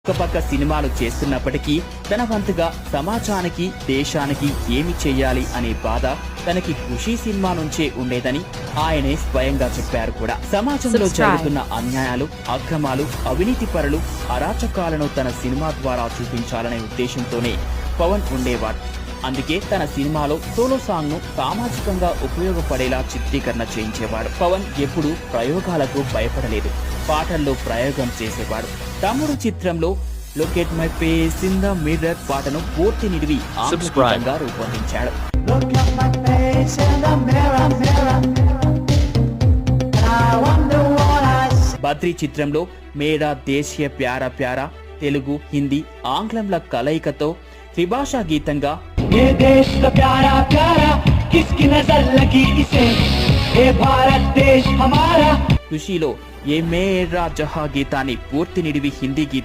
ఒక పక్క సినిమాలు చేస్తున్నప్పటికీ తన వంతుగా సమాజానికి దేశానికి ఏమి చెయ్యాలి అనే బాధ తనకి ఖుషీ సినిమా నుంచే ఉండేదని ఆయనే స్వయంగా చెప్పారు కూడా. సమాజంలో జరుగుతున్న అన్యాయాలు, అక్రమాలు, అవినీతి పరులు, అరాచకాలను తన సినిమా ద్వారా చూపించాలనే ఉద్దేశంతోనే పవన్ ఉండేవాడు. అందుకే తన సినిమాలో సోలో సాంగ్ ను సామాజికంగా ఉపయోగపడేలా చిత్రీకరణ చేయించేవాడు. పవన్ ఎప్పుడూ ప్రయోగాలకు భయపడలేదు, పాటల్లో ప్రయోగం చేసేవాడు. తమ్ముడు చిత్రంలో locate my face in the mirror పాటను పూర్తి నిడివి ఆంగ్లంగా రూపొందించాడు. బద్రీ చిత్రంలో మేరా దేశీయ ప్యారా ప్యారా తెలుగు, హిందీ, ఆంగ్లంల కలయికతో త్రిభాషా గీతంగా ये देश का प्यारा प्यारा किसकी नजर लगी इसे ये भारत देश हमारा ఖుషీలో ఏ మేరా జహా గీతాన్ని పూర్తి నిడివి హిందీ గీతం